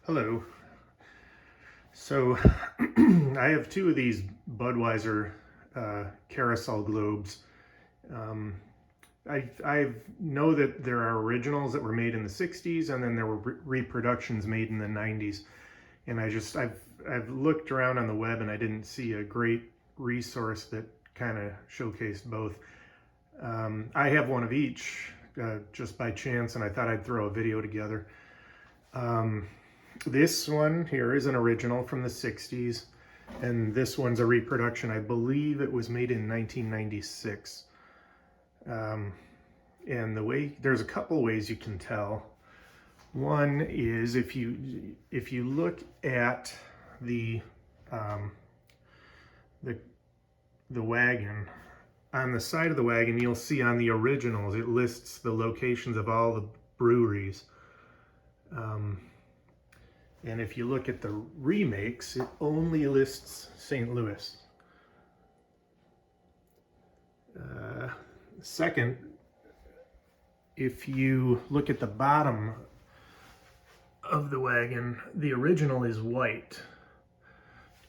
Hello. So I have two of these Budweiser Carousel Globes. I know that there are originals that were made in the 60s, and then there were reproductions made in the 90s. And I've looked around on the web, and I didn't see a great resource that kind of showcased both. I have one of each just by chance, and I thought I'd throw a video together. This one here is an original from the 60s, and this one's a reproduction. I believe it was made in 1996. And there's a couple ways you can tell. One is if you look at the wagon, on the side of the wagon, you'll see on the originals, it lists the locations of all the breweries. And if you look at the remakes, it only lists St. Louis. Second, if you look at the bottom of the wagon, the original is white,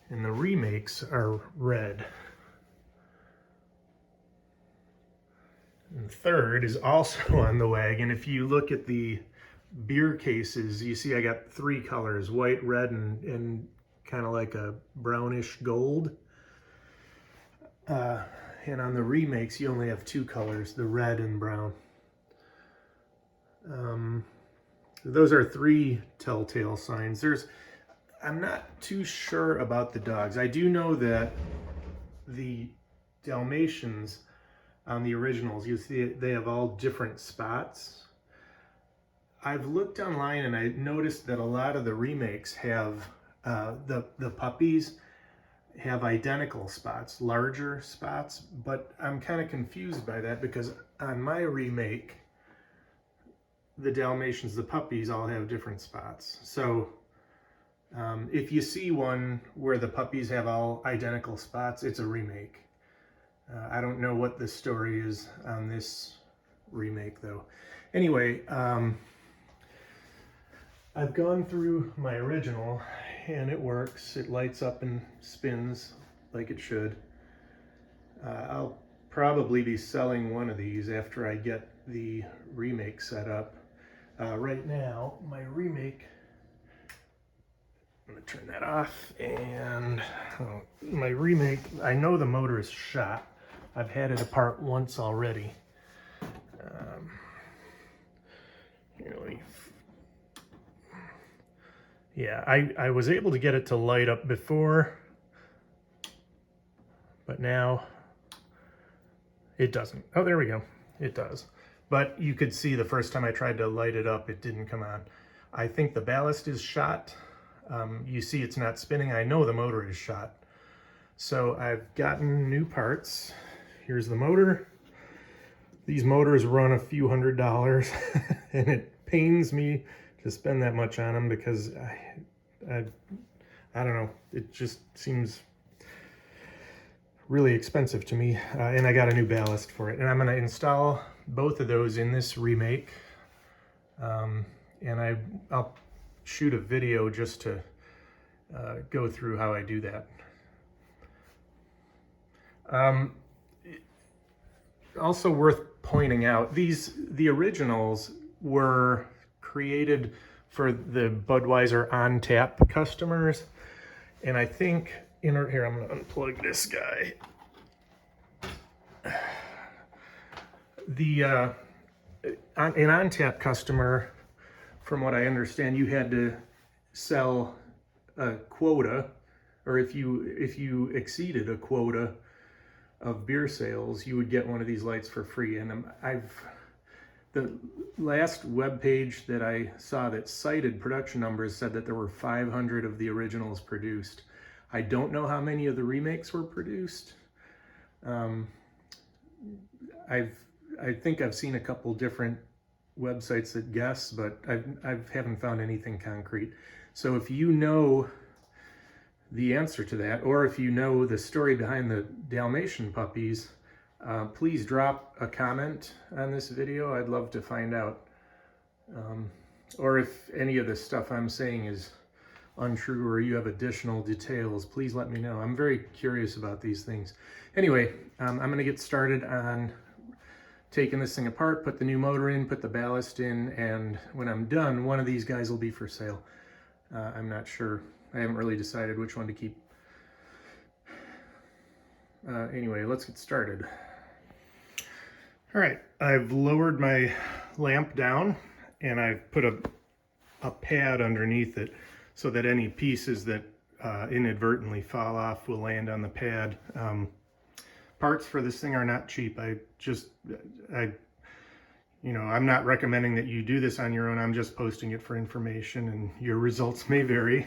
and the remakes are red. And third is also on the wagon. If you look at the beer cases, you see I got three colors: white, red, and kind of like a brownish gold. And on the remakes, you only have two colors, the red and brown. Those are three telltale signs. I'm not too sure about the dogs. I do know that the Dalmatians on the originals, you see they have all different spots. I've looked online and I noticed that a lot of the remakes have the puppies have identical spots, larger spots, but I'm kind of confused by that because on my remake, the Dalmatians, the puppies, all have different spots. So if you see one where the puppies have all identical spots, it's a remake. I don't know what the story is on this remake though. Anyway, I've gone through my original and it works. It lights up and spins like it should. I'll probably be selling one of these after I get the remake set up. Right now, my remake, I'm gonna turn that off, and my remake, I know the motor is shot. I've had it apart once already. Here, let me Yeah, I was able to get it to light up before, but now it doesn't. Oh, there we go. It does. But you could see the first time I tried to light it up, it didn't come on. I think the ballast is shot. You see it's not spinning. I know the motor is shot. So I've gotten new parts. Here's the motor. These motors run a few $100s, and it pains me to spend that much on them because I don't know, it just seems really expensive to me. And I got a new ballast for it, and I'm going to install both of those in this remake. And I'll shoot a video just to go through how I do that. Also worth pointing out, the originals were created for the Budweiser on tap customers, and I think here I'm going to unplug this guy. An on tap customer, from what I understand, you had to sell a quota, or if you exceeded a quota of beer sales, you would get one of these lights for free. And the last web page that I saw that cited production numbers said that there were 500 of the originals produced. I don't know how many of the remakes were produced. I think I've seen a couple different websites that guess, but I haven't found anything concrete. So if you know the answer to that, or if you know the story behind the Dalmatian puppies, please drop a comment on this video. I'd love to find out. Or if any of the stuff I'm saying is untrue or you have additional details, please let me know. I'm very curious about these things. Anyway, I'm going to get started on taking this thing apart, put the new motor in, put the ballast in, and when I'm done, one of these guys will be for sale. I'm not sure. I haven't really decided which one to keep. Anyway, let's get started. All right, I've lowered my lamp down and I've put a pad underneath it so that any pieces that inadvertently fall off will land on the pad. Parts for this thing are not cheap. I'm not recommending that you do this on your own. I'm just posting it for information, and your results may vary.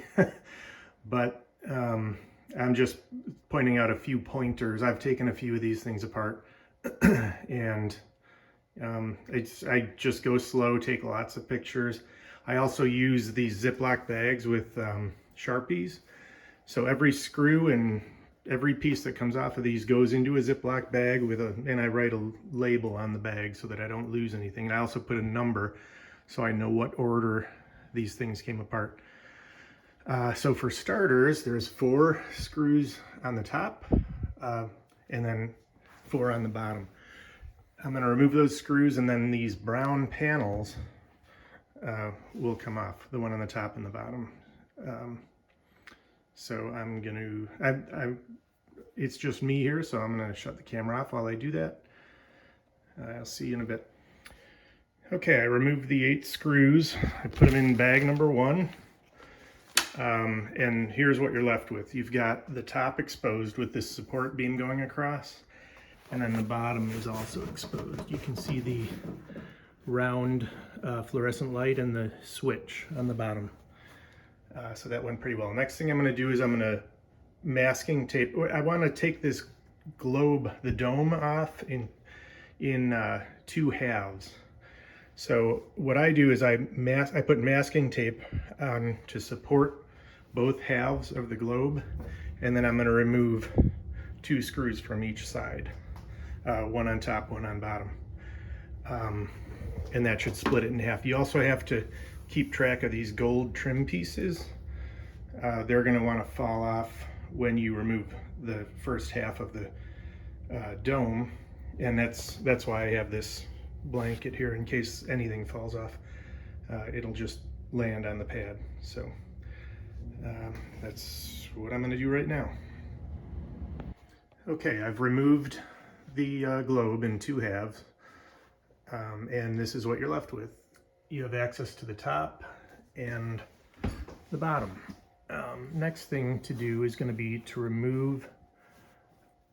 But I'm just pointing out a few pointers. I've taken a few of these things apart, and I just go slow, take lots of pictures. I also use these Ziploc bags with Sharpies. So every screw and every piece that comes off of these goes into a Ziploc bag and I write a label on the bag so that I don't lose anything. And I also put a number so I know what order these things came apart. So for starters, there's 4 screws on the top and then 4 on the bottom. I'm going to remove those screws, and then these brown panels will come off, the one on the top and the bottom. So I'm going to, it's just me here, so I'm going to shut the camera off while I do that. I'll see you in a bit. Okay, I removed the 8 screws. I put them in bag number 1. And here's what you're left with. You've got the top exposed with this support beam going across, and then the bottom is also exposed. You can see the round fluorescent light and the switch on the bottom. So that went pretty well. Next thing I'm going to do is I'm going to masking tape. I want to take this globe, the dome, off in 2 halves. So what I do is I put masking tape on to support both halves of the globe, and then I'm going to remove 2 screws from each side, one on top, one on bottom, and that should split it in half. You also have to keep track of these gold trim pieces. They're going to want to fall off when you remove the first half of the dome, and that's why I have this blanket here in case anything falls off. It'll just land on the pad. So that's what I'm going to do right now. Okay, I've removed the globe in 2 halves, and this is what you're left with. You have access to the top and the bottom. Next thing to do is going to be to remove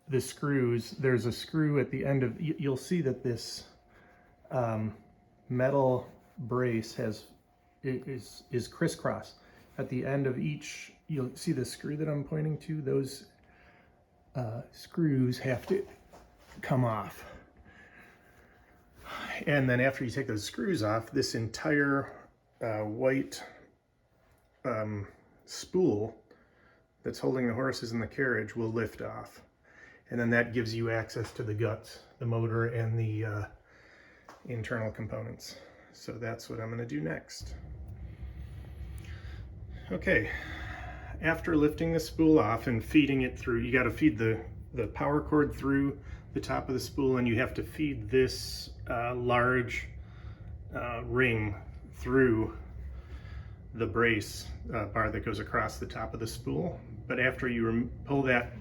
the screws. There's a screw at the end of, you'll see that this metal brace is crisscross. At the end of each, you'll see the screw that I'm pointing to. Those screws have to come off. And then after you take those screws off, this entire white spool that's holding the horses in the carriage will lift off. And then that gives you access to the guts, the motor, and the internal components. So that's what I'm going to do next. Okay, after lifting the spool off and feeding it through, you got to feed the power cord through the top of the spool, and you have to feed this large ring through the brace bar that goes across the top of the spool. But after you pull that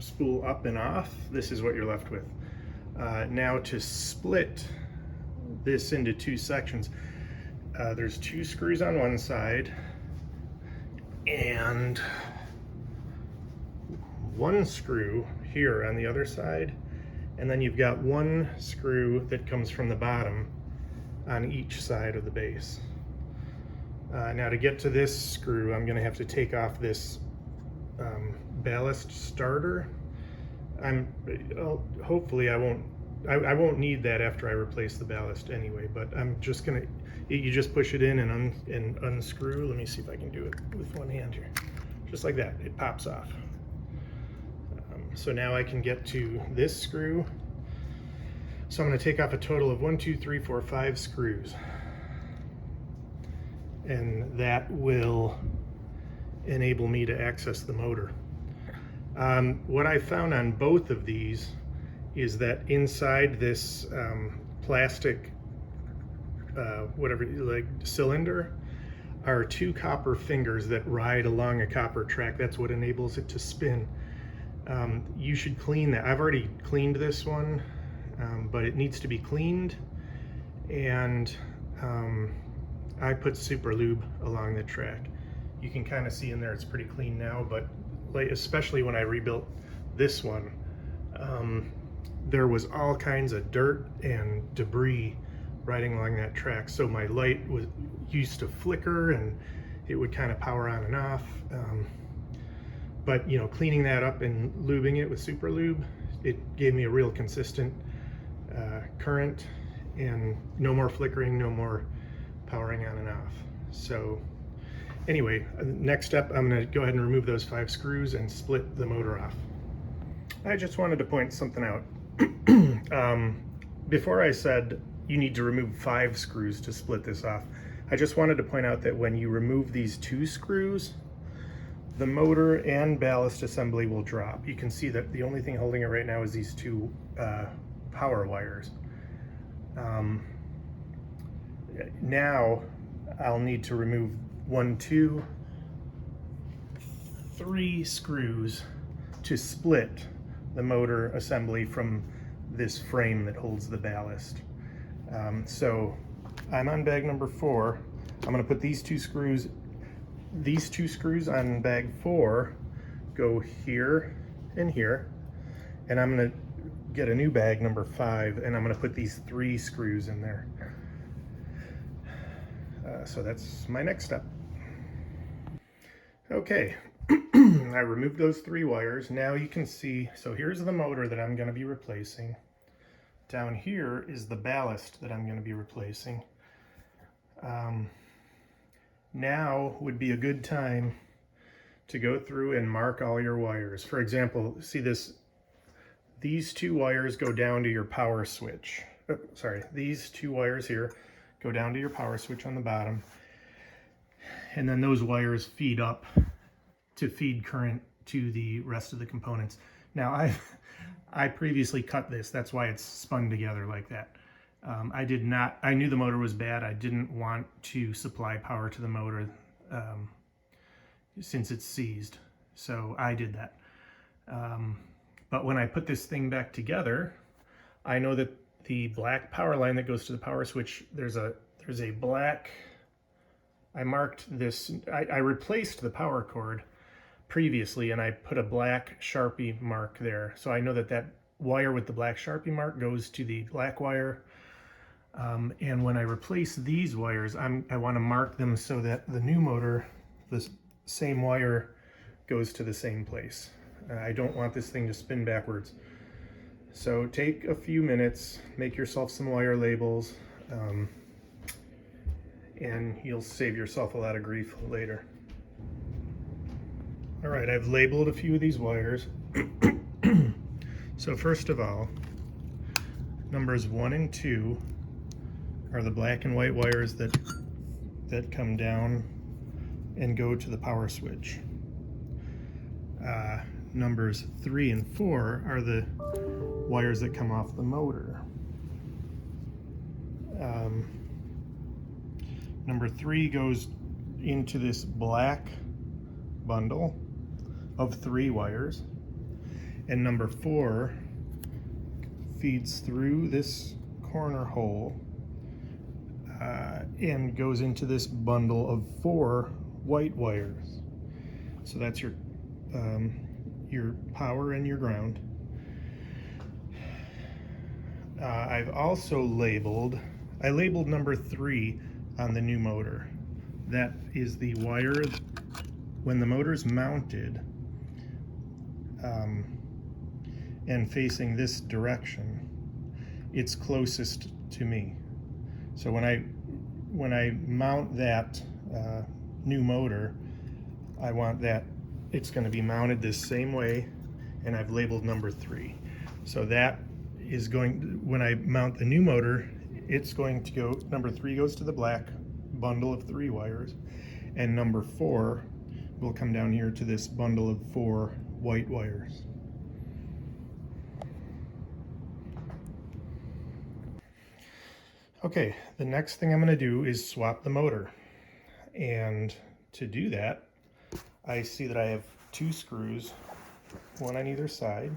spool up and off, this is what you're left with. Now to split this into 2 sections, there's 2 screws on one side and 1 screw here on the other side, and then you've got 1 screw that comes from the bottom on each side of the base. Now to get to this screw, I'm going to have to take off this ballast starter. Hopefully I won't need that after I replace the ballast anyway, but I'm just gonna, you just push it in and unscrew. Let me see if I can do it with one hand here. Just like that, it pops off. So now I can get to this screw. So I'm going to take off a total of 1, 2, 3, 4, 5 screws. And that will enable me to access the motor. What I found on both of these is that inside this plastic, whatever, like cylinder, are two copper fingers that ride along a copper track. That's what enables it to spin. You should clean that. I've already cleaned this one, but it needs to be cleaned, and I put super lube along the track. You can kind of see in there it's pretty clean now, but especially when I rebuilt this one, there was all kinds of dirt and debris riding along that track. So my light used to flicker and it would kind of power on and off. But you know, cleaning that up and lubing it with super lube, it gave me a real consistent current, and no more flickering, no more powering on and off. So anyway, next step, I'm going to go ahead and remove those 5 screws and split the motor off. I just wanted to point something out. Before I said you need to remove 5 screws to split this off, I just wanted to point out that when you remove these 2 screws, the motor and ballast assembly will drop. You can see that the only thing holding it right now is these 2 power wires. Now I'll need to remove 1, 2, 3 screws to split the motor assembly from this frame that holds the ballast. So I'm on bag number 4. I'm going to put these 2 screws on bag 4, go here and here, and I'm going to get a new bag number 5, and I'm going to put these 3 screws in there. So that's my next step. Okay, I removed those 3 wires. Now you can see, so here's the motor that I'm going to be replacing. Down here is the ballast that I'm going to be replacing. Now would be a good time to go through and mark all your wires. For example, see these 2 wires go down to your power switch. Oh, sorry, these 2 wires here go down to your power switch on the bottom. And then those wires feed up to feed current to the rest of the components. Now I previously cut this, that's why it's spun together like that. I knew the motor was bad. I didn't want to supply power to the motor since it's seized, so I did that. But when I put this thing back together, I know that the black power line that goes to the power switch, there's a black, I marked this, I replaced the power cord previously, and I put a black Sharpie mark there. So I know that that wire with the black Sharpie mark goes to the black wire. And when I replace these wires, I want to mark them so that the new motor, this same wire goes to the same place. I don't want this thing to spin backwards. So take a few minutes, make yourself some wire labels, and you'll save yourself a lot of grief later. All right, I've labeled a few of these wires. So first of all, numbers 1 and 2 are the black and white wires that come down and go to the power switch. Numbers 3 and 4 are the wires that come off the motor. Number 3 goes into this black bundle of 3 wires, and number 4 feeds through this corner hole and goes into this bundle of 4 white wires. So that's your power and your ground. I've also labeled number 3 on the new motor. That is the wire when the motor's mounted and facing this direction, it's closest to me. So when I mount that new motor, I want that it's going to be mounted this same way, and I've labeled number 3. So that is when I mount the new motor, it's going to go, number 3 goes to the black bundle of 3 wires, and number 4 will come down here to this bundle of 4 white wires. Okay, the next thing I'm going to do is swap the motor. And to do that, I see that I have 2 screws, one on either side.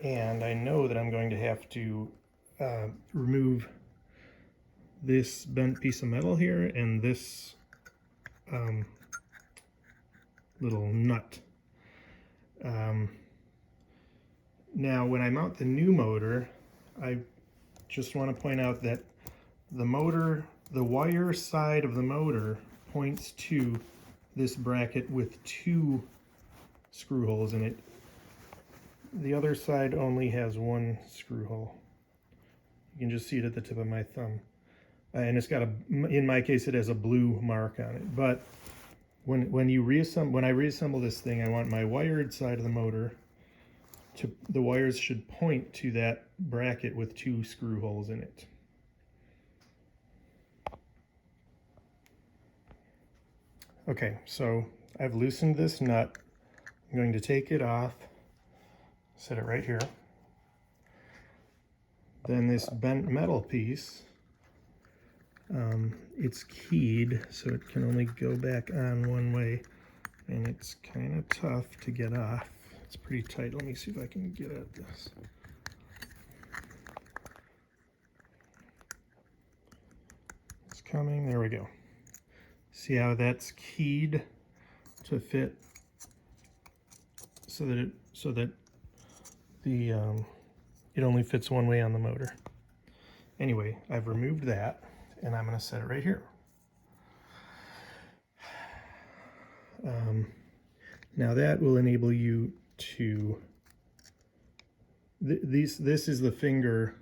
And I know that I'm going to have to remove this bent piece of metal here and this little nut. Now when I mount the new motor, I just want to point out that the wire side of the motor points to this bracket with 2 screw holes in it. The other side only has 1 screw hole. You can just see it at the tip of my thumb. And it's got in my case, it has a blue mark on it. But when I reassemble this thing, I want my wired side of the motor the wires should point to that bracket with 2 screw holes in it. Okay, so I've loosened this nut. I'm going to take it off, set it right here. Then this bent metal piece, it's keyed, so it can only go back on one way, and it's kind of tough to get off. It's pretty tight. Let me see if I can get at this. It's coming. There we go. See how that's keyed to fit so that it only fits one way on the motor. Anyway, I've removed that, and I'm going to set it right here. Now that will enable you to, this is the finger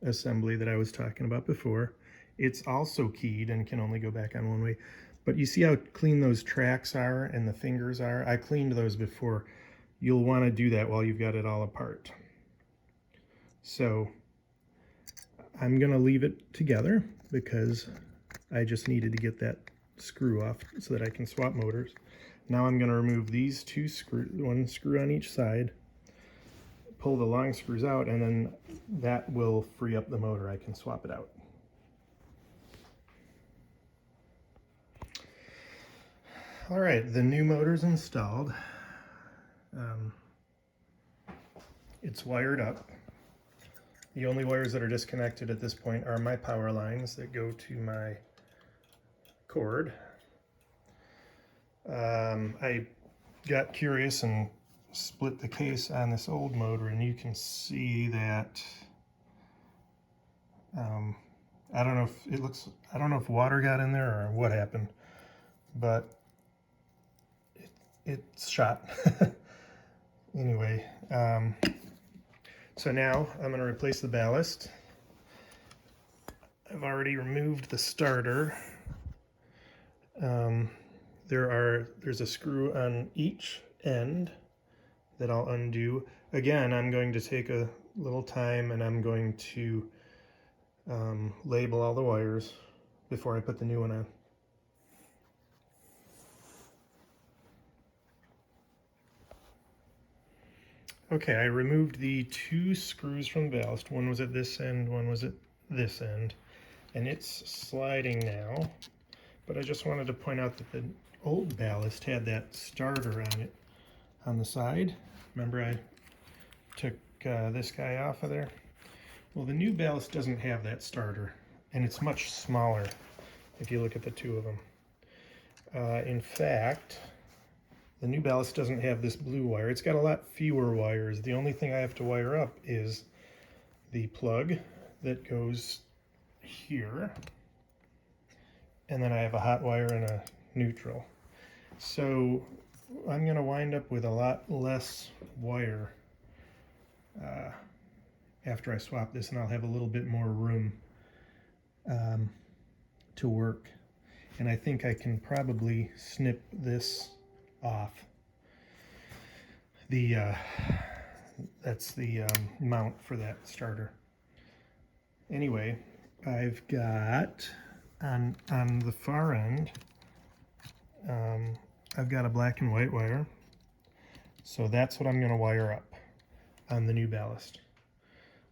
assembly that I was talking about before. It's also keyed and can only go back on one way. But you see how clean those tracks are and the fingers are? I cleaned those before. You'll want to do that while you've got it all apart. So I'm going to leave it together because I just needed to get that screw off so that I can swap motors. Now I'm going to remove these 2 screws, 1 screw on each side, pull the long screws out, and then that will free up the motor. I can swap it out. All right, the new motor's installed. It's wired up. The only wires that are disconnected at this point are my power lines that go to my cord. I got curious and split the case on this old motor, and you can see that I don't know if water got in there or what happened, but it's shot. Anyway, so now I'm going to replace the ballast. I've already removed the starter. There's a screw on each end that I'll undo. Again, I'm going to take a little time and I'm going to label all the wires before I put the new one on. Okay, I removed the 2 screws from the ballast. One was at this end, one was at this end, and it's sliding now. But I just wanted to point out that the old ballast had that starter on it on the side. Remember I took this guy off of there? Well, the new ballast doesn't have that starter, and it's much smaller if you look at the 2 of them. In fact, the new ballast doesn't have this blue wire. It's got a lot fewer wires. The only thing I have to wire up is the plug that goes here, and then I have a hot wire and a neutral. So I'm going to wind up with a lot less wire after I swap this, and I'll have a little bit more room to work. And I think I can probably snip this off. That's the mount for that starter. Anyway, I've got on the far end I've got a black and white wire. So that's what I'm going to wire up on the new ballast,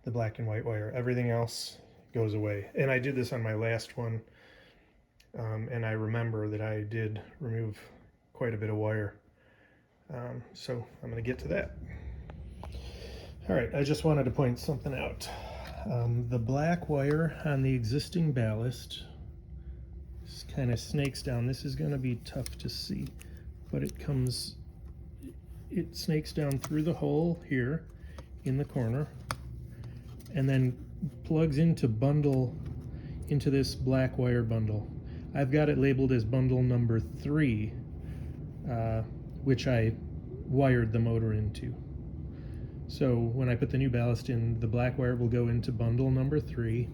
the black and white wire. Everything else goes away. And I did this on my last one, and I remember that I did remove quite a bit of wire. So I'm going to get to that. All right, I just wanted to point something out. The black wire on the existing ballast kind of snakes down. This is going to be tough to see, but it snakes down through the hole here in the corner and then plugs into this black wire bundle. I've got it labeled as bundle number 3, which I wired the motor into. So when I put the new ballast in, the black wire will go into bundle number 3.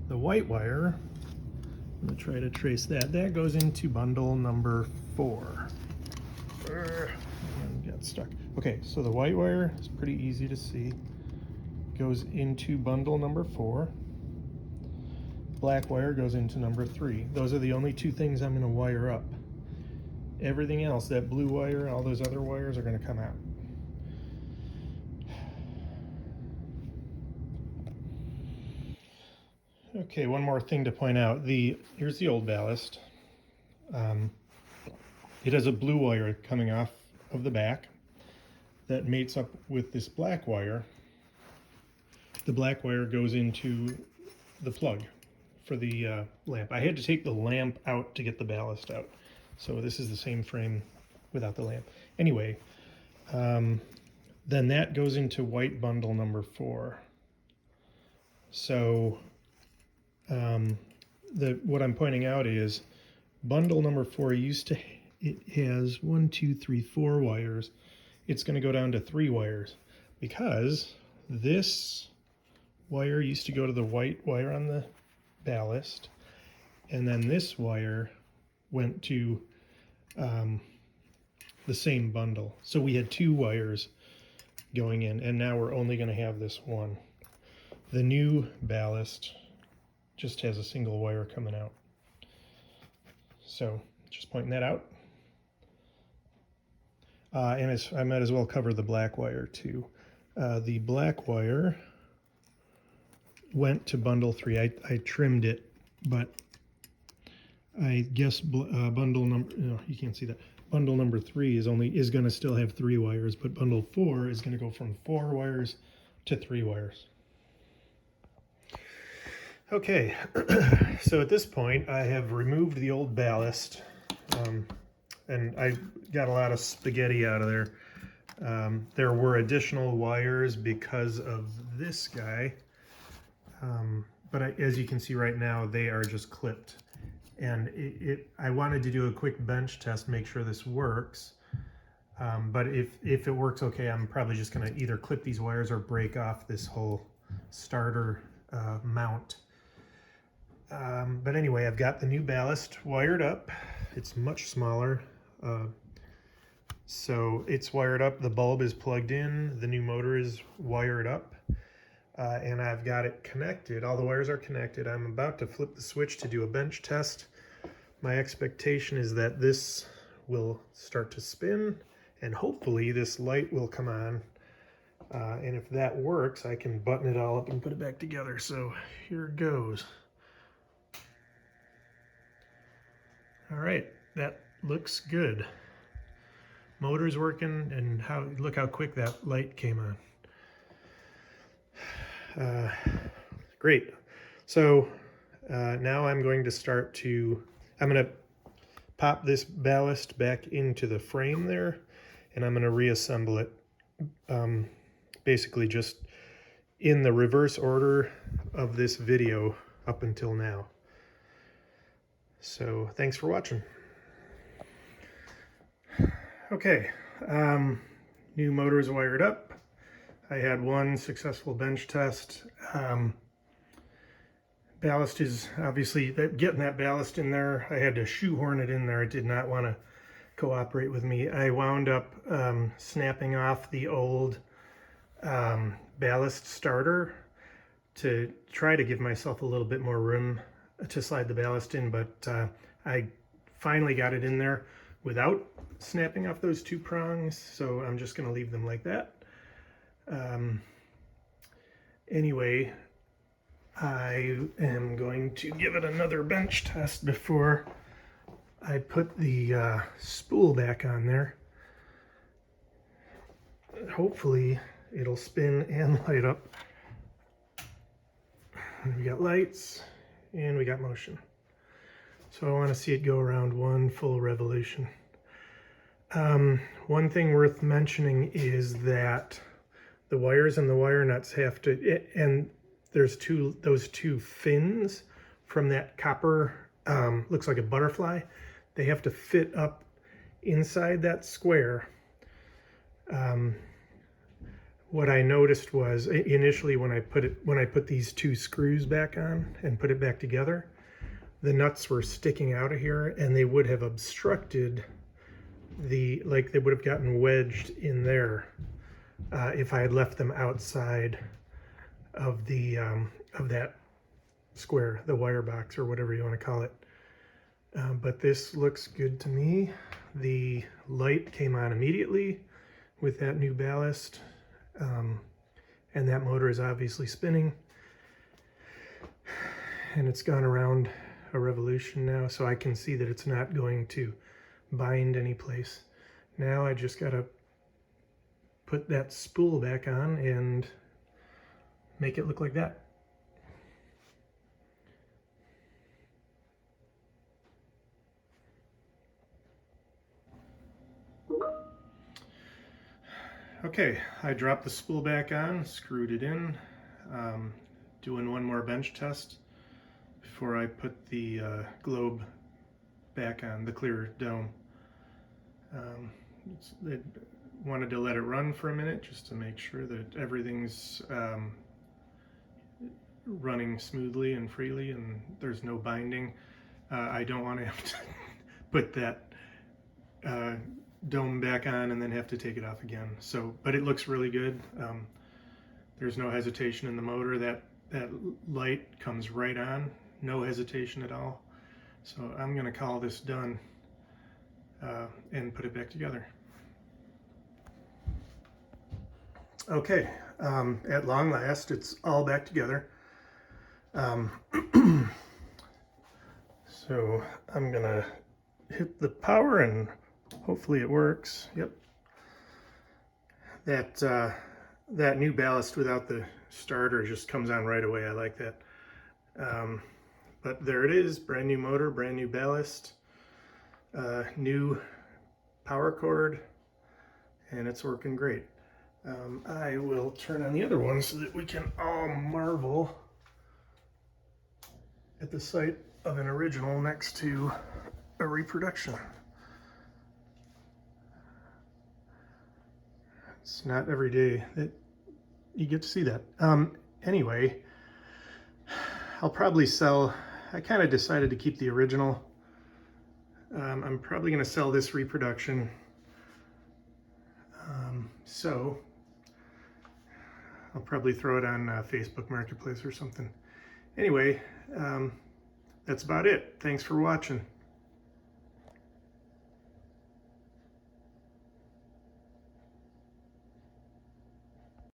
The white wire, I'm going to try to trace that. That goes into bundle number 4. And got stuck. Okay, so the white wire is pretty easy to see. Goes into bundle number 4. Black wire goes into number 3. Those are the only 2 things I'm going to wire up. Everything else, that blue wire, all those other wires are going to come out. Okay, one more thing to point out. Here's the old ballast. It has a blue wire coming off of the back that mates up with this black wire. The black wire goes into the plug for the lamp. I had to take the lamp out to get the ballast out. So this is the same frame without the lamp. Anyway, then that goes into white bundle number 4. So what I'm pointing out is bundle number 4 it has 4 wires. It's going to go down to 3 wires because this wire used to go to the white wire on the ballast, and then this wire went to the same bundle. So we had 2 wires going in, and now we're only going to have this one. The new ballast just has a single wire coming out. So just pointing that out. And I might as well cover the black wire too. The black wire went to bundle 3. I trimmed it, but I guess bundle number, no, you can't see that. Bundle number 3 is going to still have 3 wires, but bundle 4 is going to go from 4 wires to 3 wires. Okay, so at this point I have removed the old ballast, and I got a lot of spaghetti out of there. There were additional wires because of this guy, but as you can see right now, they are just clipped. And I wanted to do a quick bench test, make sure this works. But if it works okay, I'm probably just going to either clip these wires or break off this whole starter mount. But anyway, I've got the new ballast wired up. It's much smaller. So it's wired up. The bulb is plugged in. The new motor is wired up. And I've got it connected. All the wires are connected. I'm about to flip the switch to do a bench test. My expectation is that this will start to spin, and hopefully this light will come on. And if that works, I can button it all up and put it back together. So here it goes. All right, that looks good. Motor's working, and look how quick that light came on. Great. So now I'm going to pop this ballast back into the frame there, and I'm going to reassemble it basically just in the reverse order of this video up until now. So thanks for watching. Okay, new motor is wired up. I had one successful bench test. Ballast is obviously, getting that ballast in there, I had to shoehorn it in there. It did not want to cooperate with me. I wound up snapping off the old ballast starter to try to give myself a little bit more room to slide the ballast in, but I finally got it in there. without snapping off those two prongs, so I'm just going to leave them like that. Anyway, I am going to give it another bench test before I put the spool back on there. Hopefully it'll spin and light up. And we got lights and we got motion. So I want to see it go around one full revolution. One thing worth mentioning is that the wires and the wire nuts have to, and there's those two fins from that copper, looks like a butterfly. They have to fit up inside that square. What I noticed was initially when I put these two screws back on and put it back together, the nuts were sticking out of here and they would have obstructed like they would have gotten wedged in there if I had left them outside of the of that square, the wire box or whatever you want to call it. But this looks good to me. The light came on immediately with that new ballast, and that motor is obviously spinning, and it's gone around a revolution now, so I can see that it's not going to bind any place. Now I just gotta put that spool back on and make it look like that. Okay, I dropped the spool back on, screwed it in, doing one more bench test before I put the globe back on, the clear dome. I wanted to let it run for a minute just to make sure that everything's running smoothly and freely and there's no binding. I don't want to have to put that dome back on and then have to take it off again. So, but it looks really good. There's no hesitation in the motor. That light comes right on, no hesitation at all. So I'm going to call this done and put it back together. Okay, at long last, it's all back together. So I'm gonna hit the power and hopefully it works. Yep. That new ballast without the starter just comes on right away. I like that. But there it is, brand new motor, brand new ballast, new power cord, and it's working great. I will turn on the other one so that we can all marvel at the sight of an original next to a reproduction. It's not every day that you get to see that. Anyway, I'll probably sell, I kind of decided to keep the original. I'm probably going to sell this reproduction. So I'll probably throw it on Facebook Marketplace or something. Anyway, that's about it. Thanks for watching.